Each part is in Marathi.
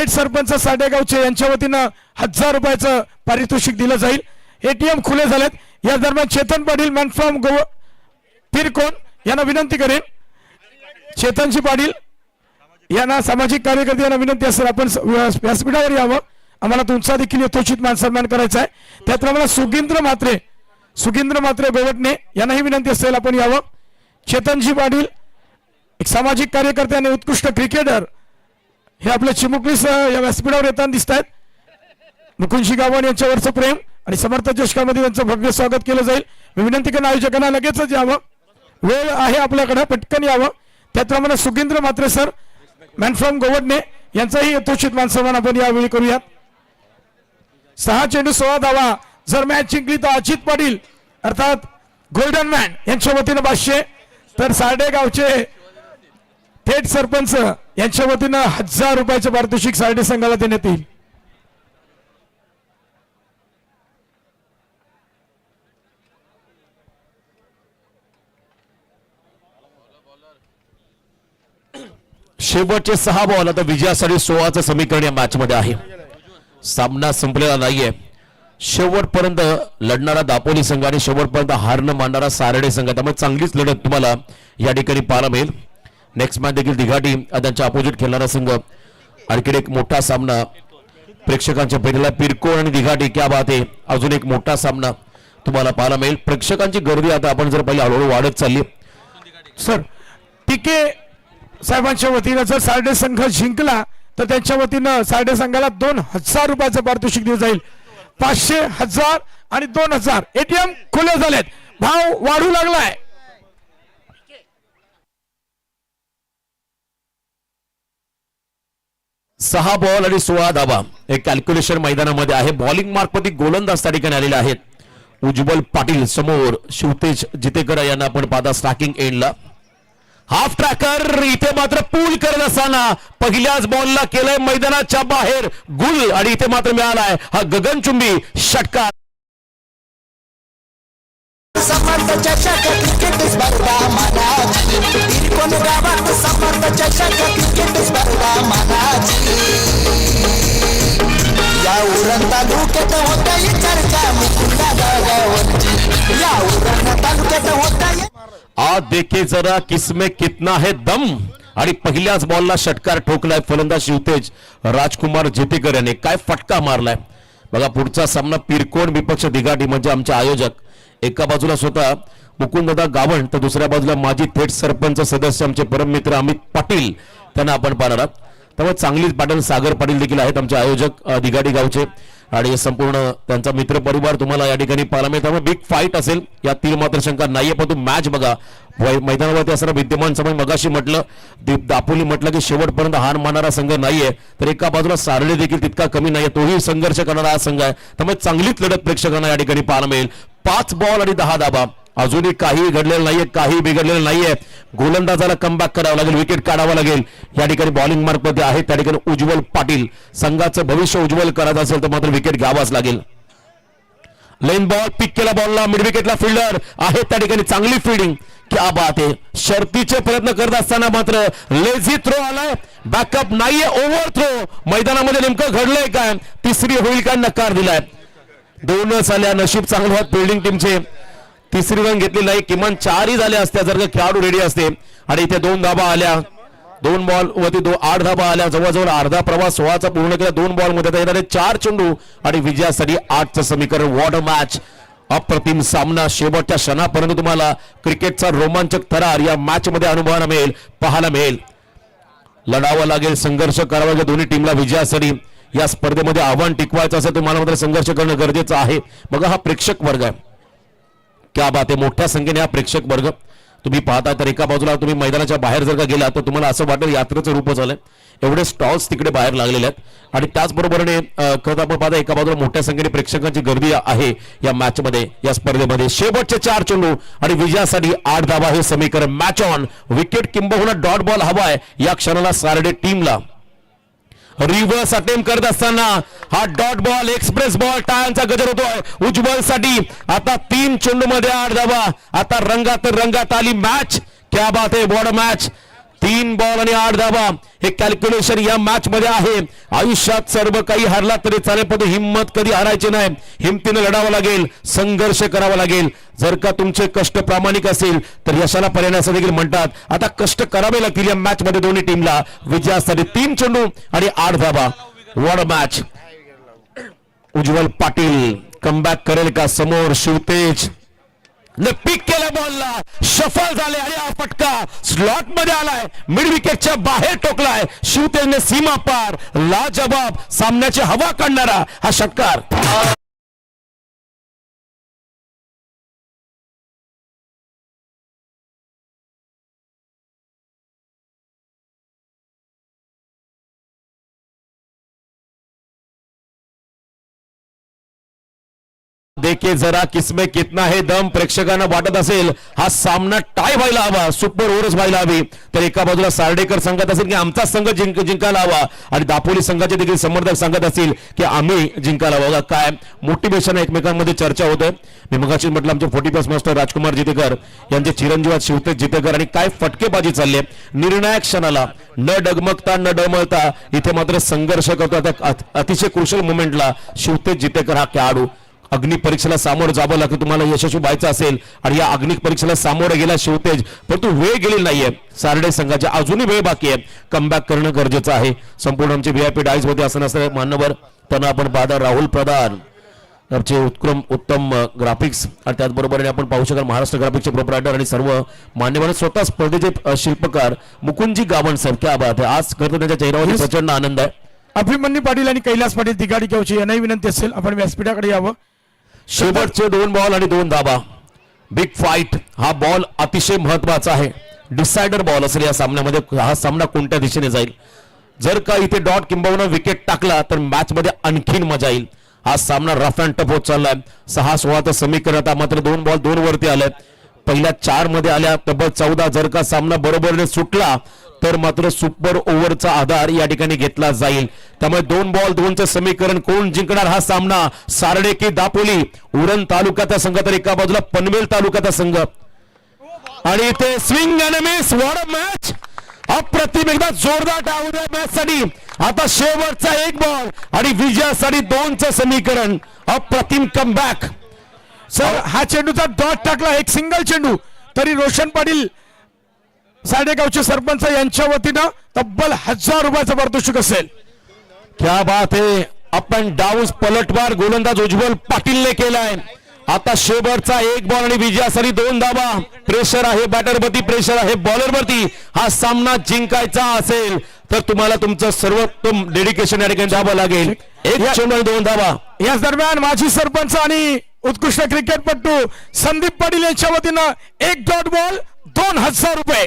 थेट सरपंच साडेगावचे यांच्या वतीनं 1000 रुपयाचं पारितोषिक दिलं जाईल। एटीएम खुले झालेत। या दरम्यान चेतन पाटील मॅन फ्रॉम पिरकोन यांना विनंती करेन, चेतनजी पाटील यांना सामाजिक कार्यकर्ते यांना विनंती असेल आपण व्यासपीठावर यावं, आम्हाला तुमचा देखील यथोचित मान सन्मान करायचा आहे। त्याचप्रमाणे सुगींद्र मात्रे गोवटणे यांनाही विनंती असेल आपण यावं। चेतनजी पाटील एक सामाजिक कार्यकर्ते आणि उत्कृष्ट क्रिकेटर हे आपल्या चिमुकली या व्यासपीठावर येताना दिसत आहेत। मुकुंदजी गावण यांच्यावरचं प्रेम आणि समर्थ चषकामध्ये त्यांचं भव्य स्वागत केलं जाईल। मी विनंती करणार आयोजकांना लगेचच यावं, वेळ आहे आपल्याकडे, पटकन यावं। त्याचप्रमाणे सुगींद्र मात्रे सर मॅन फ्रॉम गोवडणे यांचाही यथोचित मानसन्मान आपण यावेळी करूयात। 6 चेंडू 16 धावा। जर मॅच जिंकली तर अजित पाटील अर्थात गोल्डन मॅन यांच्या वतीनं 500, तर साडेगावचे थेट सरपंच यांच्या वतीनं 1000 रुपयाचे पारितोषिक सारडे संघाला देण्यात येईल। शेवटचे 6 बॉल आता विजयासाठी 16चं समीकरण या मॅच मध्ये आहे। सामना संपलेला नाहीये, शेवटपर्यंत लढणारा दापोली संघ आणि शेवटपर्यंत हार न मानणारा सारडे संघ, त्यामुळे चांगलीच लढत तुम्हाला या ठिकाणी पाहायला मिळेल। नेक्स्ट मॅच देखील दिघाटी त्यांच्या अपोजिट खेळणारा संघ। आणखी एक मोठा सामना प्रेक्षकांच्या पेटीला पिरकोन आणि दिघाटी, क्या बात आहे, अजून एक मोठा सामना तुम्हाला पाहायला मिळेल। प्रेक्षकांची गर्दी आता आपण जर पाहिली हळूहळू वाढत चालली। सर टीके साहेबांच्या वतीनं जर सारडे संघ जिंकला तर त्यांच्या वतीनं सारडे संघाला 2000 रुपयाचं पारितोषिक दिलं जाईल। 500, 1000 आणि 2000 एटीएम खुले झालेत, भाव वाढू लागलाय। सहा बॉल आणि 16 धावा एक कॅल्क्युलेशन मैदानामध्ये आहे। बॉलिंग मार्कमध्ये गोलंदाज त्या ठिकाणी आलेले आहेत। उज्ज्वल पाटील समोर शिवतेज जितेकर यांना आपण पाहता स्ट्रायकिंग एंडला। हाफ ट्रॅकर इथे मात्र पूल करत असताना पहिल्याच बॉलला केलंय मैदानाच्या बाहेर गुल, आणि इथे मात्र मिळालाय हा गगनचुंबी षटकार। समर्थ चषक क्रिकेट स्पर्धा मानाची, पिरकोन गावात समर्थ चषक क्रिकेट स्पर्धा मानाची। या उरण तालुक्यात होताय चर्चा मुकुंदा गावाची, या उरण तालुक्यात होताय। आज देखे जरा किसमें कितना है दम, आणि पहिल्याच बॉलला षटकार ठोकलाय फलंदाज शिवतेज राजकुमार जितेकर याने। काय फटका मारलाय बघा। पुढचा सामना पिरकोन विपक्ष दिघाटी, म्हणजे आमचे आयोजक एका बाजूला स्वतः मुकुंददा गावण तर दुसऱ्या बाजूला माजी थेट सरपंच सदस्य आमचे परममित्र अमित पाटील, त्यांना आपण पाहणार आहोत। त्यामुळे चांगलीच पाटील सागर पाटील देखील आहेत आमचे आयोजक दिघाटी गावचे, आणि संपूर्ण त्यांचा मित्र परिवार तुम्हाला या ठिकाणी पाहायला मिळेल। त्यामुळे बिग फाईट असेल यातील मात्र शंका नाहीये। पण तुम्ही मॅच बघा, मैदानावरती असणारा विद्यमान समय मगाशी म्हटलं दापोली म्हटलं की शेवटपर्यंत हार मानणारा संघ नाहीये, तर एका बाजूला सारडे देखील तितका कमी नाहीये, तोही संघर्ष करणारा हा संघ आहे। त्यामुळे चांगलीच लढत प्रेक्षकांना या ठिकाणी पाहायला मिळेल। 5 बॉल आणि 10 धाबा, अजूनही काही घडलेलं नाहीये, काही बिघडलेलं नाहीये। गोलंदाजाला कमबॅक करावं लागेल, विकेट काढावं लागेल। या ठिकाणी बॉलिंग मार्कमध्ये आहे त्या ठिकाणी उज्ज्वल पाटील, संघाचं भविष्य उज्ज्वल करायचं असेल तर मात्र विकेट घ्यावाच लागेल। लेन बॉल पिक केला, बॉलला मिड विकेटला फिल्डर आहे त्या ठिकाणी, चांगली फिल्डिंग, क्या बात आहे। शर्तीचे प्रयत्न करत असताना मात्र लेझी थ्रो आलाय, बॅकअप नाहीये, ओव्हर थ्रो। मैदानामध्ये नेमकं घडलंय काय, तिसरी होईल काय, नकार दिलाय। 2च आल्या, नशीब चांगलं होत फिल्डिंग टीमचे। तिसरी रन घेतली नाही, किमान 4ही झाल्या असत्या जर का खेळाडू रेडी असते। आणि इथे 2 धाबा आल्या, 2 बॉल वरती 8 धाबा आल्या, जवळजवळ अर्धा प्रवास 16चा पूर्ण केला 2 बॉल मध्ये। येणारे 4 चेंडू आणि विजयासाठी 8चं समीकरण। वॉट अ मॅच, अप्रतिम सामना। शेवटच्या क्षणापर्यंत तुम्हाला क्रिकेटचा रोमांचक थरार या मॅच मध्ये अनुभवायला मिळेल, पाहायला मिळेल। लढावं लागेल, संघर्ष करावा लागेल दोन्ही टीमला विजयासाठी। या स्पर्धेमध्ये आव्हान टिकवायचं असेल तुम्हाला मात्र संघर्ष करणं गरजेचं आहे। बघा हा प्रेक्षक वर्ग आहे, क्या बात आहे, मोठ्या संख्येने हा प्रेक्षक वर्ग तुम्ही पाहता। तर एका बाजूला तुम्ही मैदानाच्या बाहेर जर का गेला तर तुम्हाला असं वाटेल यात्रेचं रूप झालंय, एवढे स्टॉल्स तिकडे बाहेर लागलेले आहेत। आणि त्याचबरोबरीने खरं आपण पाहता एका बाजूला मोठ्या संख्येने प्रेक्षकांची गर्दी आहे या मॅच मध्ये, या स्पर्धेमध्ये। शेवटचे 4 चेंडू आणि विजयासाठी 8 धावा हे समीकरण। मॅच ऑन, विकेट किंबहुना डॉट बॉल हवाय या क्षणाला सारडे टीमला। रिव्हर्स अटेम्प्ट करत असताना हा डॉट बॉल, एक्सप्रेस बॉल, टाळ्यांचा गजर होतोय उज्ज्वल साठी। आता 3 चेंडू मध्ये 8 धावा, आता रंगात आली मॅच, क्या बात आहे, बॉर्ड मॅच। 3 बॉल आणि 8 धावा हे कॅल्क्युलेशन या मॅच मध्ये आहे. आयुष्यात सर्व काही हरला तरी चालेल, पण हिम्मत कधी हारायची नाही. हिमतीने लढावं लागेल, संघर्ष करावा लागेल. जर का तुमचे कष्ट प्रामाणिक असेल तर यशाला पर्याय असं देखील म्हणतात. आता कष्ट करावे लागतील या मॅच मध्ये दोन्ही टीमला विजयासाठी. 3 चेंडू आणि 8 धावा. What a match. Ujjwal Patil comeback करेल का? समोर शिवतेज पिक केल्या बॉलला, शफल झाले आणि हा फटका स्लॉट मध्ये आलाय, मिड विकेटच्या बाहेर टोकलाय. शिवतेजने सीमा पार, लाजवाब सामन्याची हवा काढणारा हा षटकार. देखिए जरा किसमें कितना है दम. प्रेक्षकांना वाटत असेल हा सामना टाय व्हायला हवा, सुपर ओव्हर्स व्हायला हवी. तर एका बाजूला सार्डेकर सांगत असेल की आमचा संघ जिंकायला हवा आणि दापोली संघाचे देखील समर्थक सांगत असतील की आम्ही जिंकायला हवा. काय मोटिवेशन एकमेकांमध्ये चर्चा होते. मी मगाशीच म्हटलं आमचे 40+ मास्टर राजकुमार जितेकर यांचे चिरंजीव शिवतेज जितेकर आणि काय फटकेबाजी चालली आहे. निर्णायक क्षणाला न डगमगता न डळमळता इथे मात्र संघर्ष करतो. आता अतिशय क्रुशल मोमेंटला शिवतेज जितेकर हा खेळाडू अग्नि परीक्षेला सामोरं जावं लागतं तुम्हाला यशस्वी व्हायचं असेल. आणि या अग्नि परीक्षेला सामोरं गेला शिवतेज, परंतु वेळ गेलेली नाहीये. सार्डे संघाच्या अजूनही वेळ बाकी आहे. कमबॅक करणं गरजेचं आहे. संपूर्ण आमचे VIP डाईज मध्ये असं नसतं मान्यवर त्यांना आपण पाहता राहुल प्रधान आमचे उत्तम ग्राफिक्स आणि त्याचबरोबर आपण पाहू शकाल महाराष्ट्र ग्राफिक्सचे प्रोप्रायटर आणि सर्व मान्यवर स्वतः स्पर्धेचे शिल्पकार मुकुंदजी गावण सर. क्या बात आहे. आज खरं तर त्यांच्या चेहऱ्यावर प्रचंड आनंद आहे. अभिमन्यू पाटील आणि कैलास पाटील तिघाडी गावची यांनाही विनंती असेल आपण व्यासपीठाकडे यावं. शेवटचे 2 बॉल आणि 2 धाबा. Big fight. हा बॉल अतिशय महत्वाचा आहे. डिसायडर बॉल असेल या सामन्यामध्ये. हा सामना कोणत्या दिशेने जाईल. जर का इथे डॉट किंबहुना विकेट टाकला तर मॅच मध्ये आणखीन मजा येईल. हा सामना रफ अँड टफ होत चाललाय. 6-16 समीकरण आता मात्र 2 बॉल 2 वरती आले. पहिल्या 4 मध्ये आल्या तब्बल 14. जर का सामना बरोबरीने सुटला तर मात्र सुपर ओव्हरचा आधार या ठिकाणी घेतला जाईल. त्यामुळे 2 बॉल 2चं समीकरण कोण जिंकणार हा सामना. सार्डे की दापोली. उरण तालुक्याचा संघ तर एका बाजूला पनवेल तालुक्याचा संघ आणि इथे swing and miss. What a match. अप्रतिम एकदा जोरदार डाव द्या मॅच साठी. आता शेवटचा 1 बॉल आणि विजयासाठी 2चं समीकरण. अप्रतिम कमबॅक. सर हा चेंडूचा डॉट टाकला, एक सिंगल चेंडू तरी रोशन पाटील साडेगावचे सरपंच यांच्या वतीनं तब्बल 1000 रुपयाचं पारितोषिक असेल. क्या बात है. अप अँड डाऊन पलटवार गोलंदाज उज्ज्वल पाटीलने केलाय. आता शेवटचा 1 बॉल आणि विजयासाठी 2 धावा. प्रेशर आहे बॅटरवरती, प्रेशर आहे बॉलरवरती. हा सामना जिंकायचा असेल तर तुम्हाला तुमचं सर्वोत्तम डेडिकेशन या ठिकाणी द्यावं लागेल. 1 चेंडू आणि 2 धावा. याच दरम्यान माजी सरपंच आणि उत्कृष्ट क्रिकेटपटू संदीप पाटील यांच्या वतीनं 1 डॉट बॉल 2000 रुपये.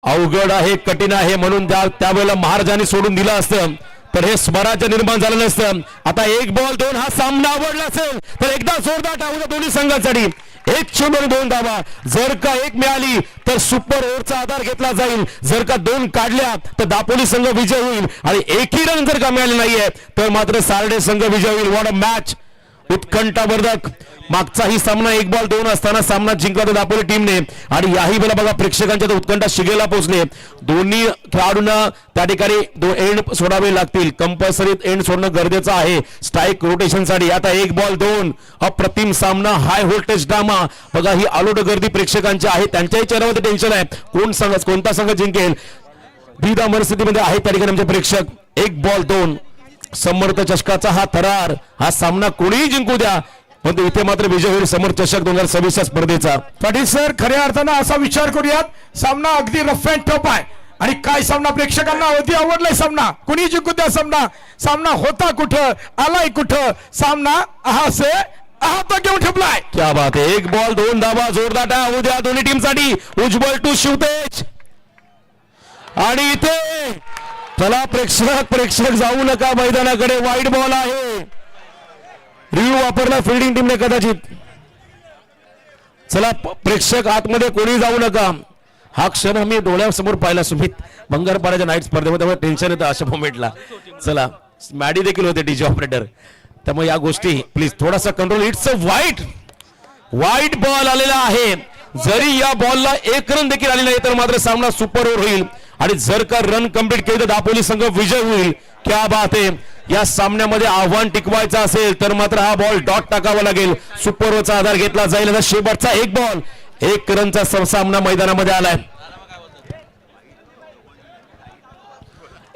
अवघड आहे, कठीण आहे म्हणून त्यावेळेला महाराजांनी सोडून दिलं असतं तर हे स्वराज्य निर्माण झालं नसतं. आता 1 बॉल 2 हा सामना आवडला असेल तर एकदा जोरदार टाकून दोन्ही संघांसाठी. 1 चेंडू आणि 2 धावा. जर का 1 मिळाली तर सुपर ओव्हरचा आधार घेतला जाईल. जर का 2 काढल्या तर दापोली संघ विजय होईल आणि 1ही रन जर का मिळाले नाहीये तर मात्र सार्डे संघ विजय होईल. What a match. उत्कंठावर्धक. मागचाही सामना 1 बॉल 2 असताना सामना जिंकला दापोली टीमने आणि याही वेळेला बघा प्रेक्षकांच्या उत्कंठा शिगेला पोहोचले. दोन्ही खेळाडूंना त्या ठिकाणी एंड सोडावे लागतील. कंपल्सरी एंड सोडणं गरजेचं आहे स्ट्राईक रोटेशनसाठी. आता 1 बॉल 2. अप्रतिम सामना. High voltage drama. बघा ही आलोट गर्दी प्रेक्षकांची आहे. त्यांच्याही चेहऱ्यावर टेन्शन आहे. कोणता संघ जिंकेल. द्विधा परिस्थितीमध्ये आहे त्या ठिकाणी आमचे प्रेक्षक. 1 बॉल 2. समर्थ चषकाचा हा थरार. हा सामना कोणीही जिंकू द्या पण इथे मात्र विजय होईल समर्थ चषक 2026 स्पर्धेचा. पाटील सर खऱ्या अर्थानं असा विचार करूयात. सामना अगदी रफ अँड टफ आहे आणि काय सामना प्रेक्षकांना अगदी आवडलाय. सामना कोणी जिंकू द्या. सामना होता कुठं आलाय कुठं. सामना अहासे आता घेऊन ठेपलाय. क्या बात आहे. 1 बॉल 2 धावा. जोरदार टाळ्या उद्या दोन्ही टीमसाठी. उज्ज्वल टू शिवतेज आणि इथे चला प्रेक्षक जाऊ नका मैदानाकडे. वाईट बॉल आहे. रिव्ह्यू वापरला फिल्डिंग टीमने कदाचित. चला प्रेक्षक आतमध्ये कोणी जाऊ नका. हा क्षण आम्ही डोळ्यासमोर पाहिला सुमित बंगारपाड्याच्या नाईट स्पर्धेमध्ये टेन्शन येतं अशा मोमेंटला. चला मॅडी देखील होते डीजे ऑपरेटर. त्यामुळे या गोष्टी प्लीज थोडासा कंट्रोल. इट्स अ वाईट बॉल आलेला आहे. जरी या बॉलला 1 रन देखील आली नाही तर मात्र सामना सुपर ओव्हर होईल आणि जर का रन कंप्लीट केले तर दापोली संघ विजय होईल. क्या बात आहे. या सामन्यामध्ये आव्हान टिकवायचं असेल तर मात्र हा बॉल डॉट टाकावा लागेल. सुपर ओव्हरचा आधार घेतला जाईल. आता शेवटचा 1 बॉल 1 रनचा सामना मैदानामध्ये आलाय.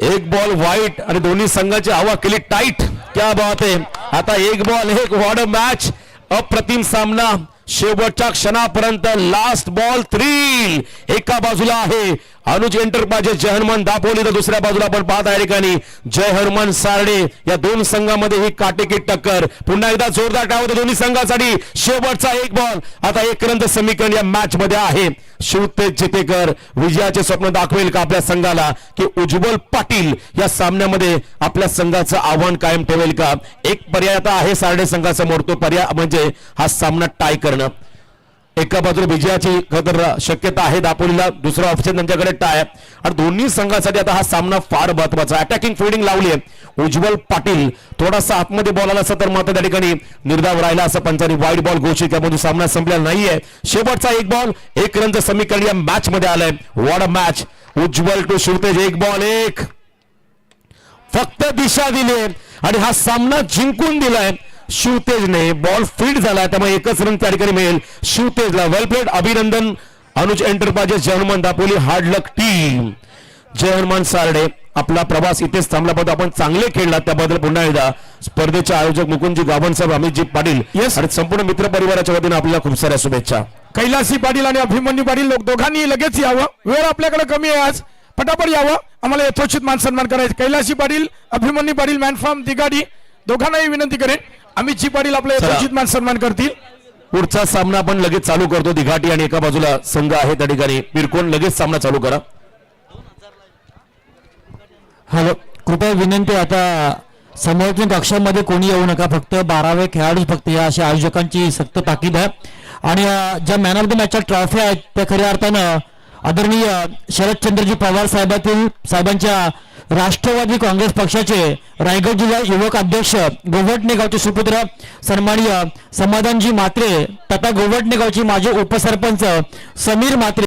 1 बॉल वाईट आणि दोन्ही संघाची हवा केली टाईट. क्या बात आहे. आता 1 बॉल 1 वॉट अ मॅच. अप्रतिम सामना शेवटच्या क्षणापर्यंत. Last ball thrill. एका बाजूला आहे अनुज एंटरप्राइजेस जय हनुमान दापोली तर दुसऱ्या बाजूला आपण पाहत आहे ठिकाणी जय हनुमान सारडे. या 2 संघामध्ये ही काटेकी टक्कर. पुन्हा एकदा जोरदार टाळ्या दोन्ही संघासाठी. शेवटचा 1 बॉल. आता 1 रनचं समीकरण या मॅच मध्ये आहे. शिवतेज चितेकर विजयाचे स्वप्न दाखवेल का आपल्या संघाला की उज्ज्वल पाटील या सामन्यामध्ये आपल्या संघाचं आव्हान कायम ठेवेल का. एक पर्याय आता आहे सारडे संघासमोर. तो पर्याय म्हणजे हा सामना टाय करणं. एका बाजूला विजयाची खतर शक्यता आहे दापोलीला. दुसरा ऑप्शन त्यांच्याकडे टाय. आणि दोन्ही संघासाठी आता हा सामना फार महत्वाचा. अटॅकिंग फिल्डिंग लावली आहे उज्ज्वल पाटील. थोडासा आतमध्ये बॉल आला असता तर मात्र त्या ठिकाणी निर्धाव राहिला असं पंचांनी वाईट बॉल घोषित त्यामध्ये सामना संपलेला नाहीये. शेवटचा 1 बॉल 1 रनचं समीकरण या मॅच मध्ये आलंय. What a match. Ujjwal to Shivtej 1 ball 1. फक्त दिशा दिली आणि हा सामना जिंकून दिलाय शिवतेजने. बॉल फील्ड झाला त्यामुळे 1च रन त्या ठिकाणी मिळेल शिवतेजला. वेल प्लेड. अभिनंदन अनुज एंटरप्राइजेस जय हनुमान दापोली. हार्ड लक टीम. जय हनुमान सारडे आपला प्रवास इथेच थांबला पण आपण चांगले खेळला त्याबद्दल पुन्हा एकदा स्पर्धेचे आयोजक मुकुंदजी गावण साहेब अमितजी पाटील आणि संपूर्ण मित्र परिवाराच्या वतीने आपल्याला खूप साऱ्या शुभेच्छा. कैलासी पाटील आणि अभिमन्यू पाटील दोघांनी लगेच यावं. वेळ आपल्याकडे कमी आहे आज. पटापट यावं. आम्हाला यथोचित मान सन्मान करायचं. कैलासी पाटील अभिमन्यू पाटील मॅन फ्रॉम दिगाडी दोघांनाही विनंती करेन. अमितजी पाटील आपले यथोचित मान सन्मान करतील. पुढचा सामना आपण लगेच चालू करतो. दिघाटी आणि एका बाजूला संघ आहे त्या ठिकाणी पिरकोण. लगेच सामना चालू करा. हॅलो, कृपया विनंती. आता समोरच्या कक्षामध्ये कोणी येऊ नका. फक्त 12वे खेळाडू फक्त या अशा आयोजकांची सक्त ताकीद आहे. आणि ज्या मॅन ऑफ द मॅचच्या ट्रॉफी आहेत त्या खऱ्या अर्थानं आदरणीय शरदचंद्रजी पवार साहेबांच्या राष्ट्रवादी काँग्रेस पक्षाचे रायगड जिल्हा युवक अध्यक्ष गोवटणे गावचे सुपुत्र सन्माननीय समाधानजी म्हात्रे तथा गोवटणे गावचे माजी उपसरपंच समीर म्हात्रे